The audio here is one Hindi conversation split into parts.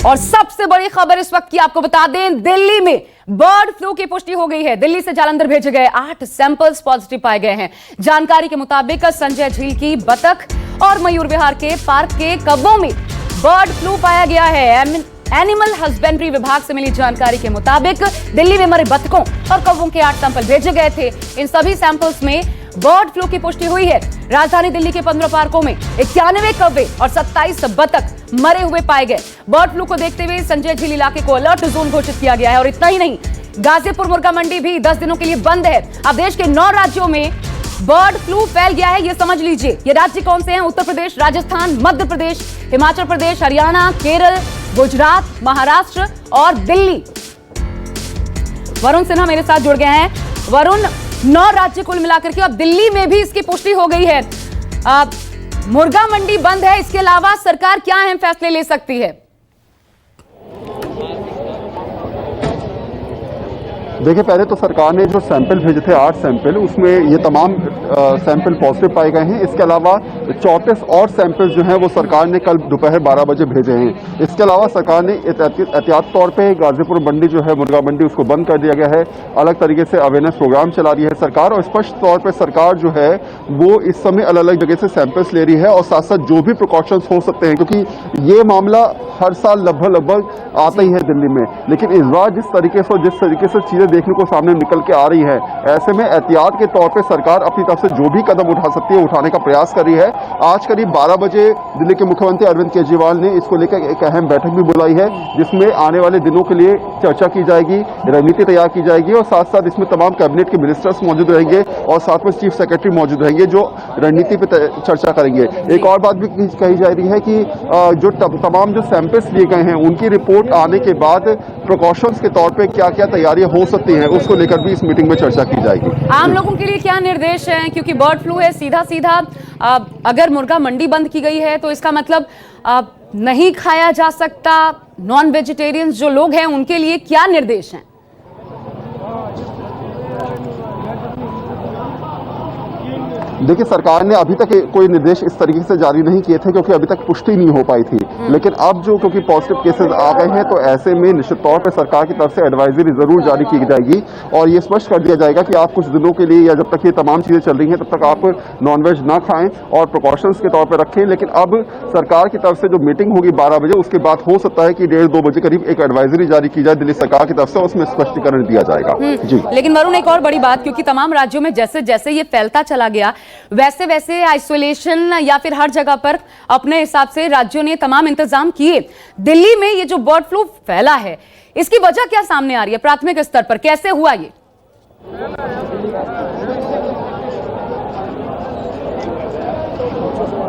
और सबसे बड़ी खबर इस वक्त की आपको बता दें, दिल्ली में बर्ड फ्लू की पुष्टि हो गई है। दिल्ली से जालंधर भेजे गए 8 सैंपल्स पॉजिटिव पाए गए हैं। जानकारी के मुताबिक संजय झील की बतख और मयूर विहार के पार्क के कब्बों में बर्ड फ्लू पाया गया है। एनिमल हस्बेंड्री विभाग से मिली जानकारी के मुताबिक दिल्ली में मरे बतखों और कौवों के 8 सैंपल भेजे गए थे। इन सभी सैंपल्स में बर्ड फ्लू की पुष्टि हुई है। राजधानी दिल्ली के 15 पार्कों में 91 कौवे और 27 बतख मरे हुए पाए गए। बर्ड फ्लू को देखते हुए संजय झील इलाके को अलर्ट जोन घोषित किया गया है। और इतना ही नहीं, गाजीपुर मुर्गा मंडी भी 10 दिनों के लिए बंद है। अब देश के 9 राज्यों में बर्ड फ्लू फैल गया है, ये समझ लीजिए। ये राज्य कौन से हैं? उत्तर प्रदेश, राजस्थान, मध्य प्रदेश, हिमाचल प्रदेश, हरियाणा, केरल, गुजरात, महाराष्ट्र और दिल्ली। वरुण सिन्हा मेरे साथ जुड़ गए हैं। वरुण, 9 राज्य कुल मिलाकर के, अब दिल्ली में भी इसकी पुष्टि हो गई है। मुर्गा मंडी बंद है, इसके अलावा सरकार क्या अहम फैसले ले सकती है? देखिए, पहले तो सरकार ने जो सैंपल भेजे थे 8 सैंपल, उसमें ये तमाम सैंपल पॉजिटिव पाए गए हैं। इसके अलावा 34 और सैंपल जो हैं वो सरकार ने कल दोपहर 12 बजे भेजे हैं। इसके अलावा सरकार ने एहतियात तौर पे गाजीपुर मंडी जो है मुर्गा मंडी, उसको बंद कर दिया गया है। अलग तरीके से अवेयरनेस प्रोग्राम चला रही है सरकार, और स्पष्ट तौर पर सरकार जो है वो इस समय अलग अलग जगह से सैंपल्स ले रही है, और साथ साथ जो भी प्रिकॉशंस हो सकते हैं, क्योंकि ये मामला हर साल लगभग आता ही है दिल्ली में, लेकिन इस बार जिस तरीके से चीजें देखने को सामने निकल के आ रही है, ऐसे में एहतियात के तौर पे सरकार अपनी तरफ से जो भी कदम उठा सकती है उठाने का प्रयास कर रही है। आज करीब 12 बजे दिल्ली के मुख्यमंत्री अरविंद केजरीवाल ने इसको लेकर एक अहम बैठक भी बुलाई है, जिसमें आने वाले दिनों के लिए चर्चा की जाएगी, रणनीति तैयार की जाएगी, और साथ साथ इसमें तमाम कैबिनेट के मिनिस्टर्स मौजूद रहेंगे और साथ में चीफ सेक्रेटरी मौजूद रहेंगे जो रणनीति पे चर्चा करेंगे। एक और बात भी कही जा रही है कि जो तमाम जो सैंपल्स लिए गए हैं उनकी रिपोर्ट आने के बाद प्रिकॉशंस के तौर पे क्या क्या तैयारियां हो सकती हैं, उसको लेकर भी इस मीटिंग में चर्चा की जाएगी। आम लोगों के लिए क्या निर्देश हैं? क्योंकि बर्ड फ्लू है, सीधा अगर मुर्गा मंडी बंद की गई है तो इसका मतलब नहीं खाया जा सकता। नॉन वेजिटेरियंस जो लोग हैं उनके लिए क्या निर्देश हैं? देखिए, सरकार ने अभी तक कोई निर्देश इस तरीके से जारी नहीं किए थे, क्योंकि अभी तक पुष्टि नहीं हो पाई थी। लेकिन अब जो क्योंकि पॉजिटिव केसेस आ गए हैं, तो ऐसे में निश्चित तौर पर सरकार की तरफ से एडवाइजरी जरूर जारी की जाएगी, और ये स्पष्ट कर दिया जाएगा कि आप कुछ दिनों के लिए, या जब तक ये तमाम चीजें चल रही हैं, तब तक आप नॉनवेज ना खाएं और प्रिकॉशंस के तौर पर रखें। लेकिन अब सरकार की तरफ से जो मीटिंग होगी 12 बजे, उसके बाद हो सकता है कि 1:30-2 बजे करीब एक एडवाइजरी जारी की जाए दिल्ली सरकार की तरफ से, उसमें स्पष्टीकरण दिया जाएगा। जी, लेकिन वरुण, एक और बड़ी बात, क्योंकि तमाम राज्यों में जैसे जैसे ये फैलता चला गया, वैसे वैसे आइसोलेशन या फिर हर जगह पर अपने हिसाब से राज्यों ने तमाम इंतजाम किए। दिल्ली में ये जो बर्ड फ्लू फैला है, इसकी वजह क्या सामने आ रही है प्राथमिक स्तर पर? कैसे हुआ ये?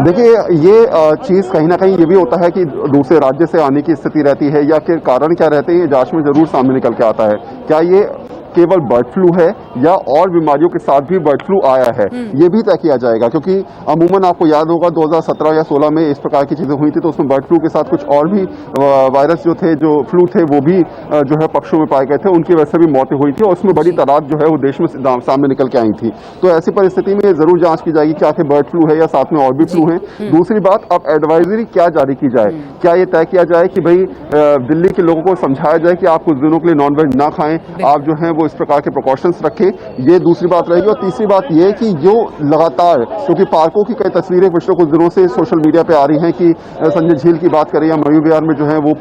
देखिए, ये चीज कहीं ना कहीं ये भी होता है कि दूसरे राज्य से आने की स्थिति रहती है, या फिर कारण क्या रहते हैं, ये जांच में जरूर सामने निकल के आता है। क्या ये केवल बर्ड फ्लू है या और बीमारियों के साथ भी बर्ड फ्लू आया है, ये भी तय किया जाएगा। क्योंकि अमूमन आपको याद होगा 2017 या 16 में इस प्रकार की चीजें हुई थी, तो उसमें बर्ड फ्लू के साथ कुछ और भी वायरस जो थे, जो फ्लू थे, वो भी जो है पक्षियों में पाए गए थे, उनकी वजह से भी मौतें हुई थी, और उसमें बड़ी तादाद जो है वो देश में सामने निकल के आई थी। तो ऐसी परिस्थिति में जरूर जांच की जाएगी कि आखिर बर्ड फ्लू है या साथ में और भी फ्लू है। दूसरी बात, अब एडवाइजरी क्या जारी की जाए? क्या ये तय किया जाए कि भाई दिल्ली के लोगों को समझाया जाए कि आप कुछ दिनों के लिए नॉनवेज ना खाएं, आप जो है वो इस प्रकार के प्रिकॉशंस रखें? ये दूसरी बात रहेगी। और तीसरी बात ये कि जो लगातार, क्योंकि पार्कों की कई तस्वीरें पिछले कुछ दिनों से सोशल मीडिया पे आ रही हैं कि संजय झील की बात करें या मयूर विहार में जो है वो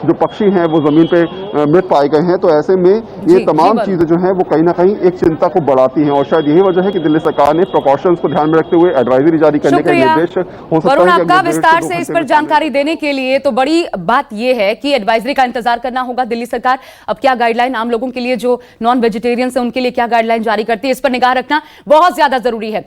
जो पक्षी हैं वो जमीन पे मृत पाए गए हैं, तो ऐसे में ये तमाम चीजें जो हैं वो कहीं ना कहीं एक चिंता को बढ़ाती हैं, और शायद यही वजह है कि दिल्ली सरकार ने प्रिकॉशंस को ध्यान में रखते हुए एडवाइजरी जारी करने का निर्देश हो सकता है। आपका विस्तार से इस पर जानकारी देने के लिए। तो बड़ी बात यह है कि एडवाइजरी का इंतजार करना होगा दिल्ली सरकार। अब क्या गाइडलाइन आम लोगों के लिए, जो नॉन वेजिटेरियंस है, उनके लिए क्या गाइडलाइन जारी करती है, इस पर निगाह रखना बहुत ज्यादा जरूरी है।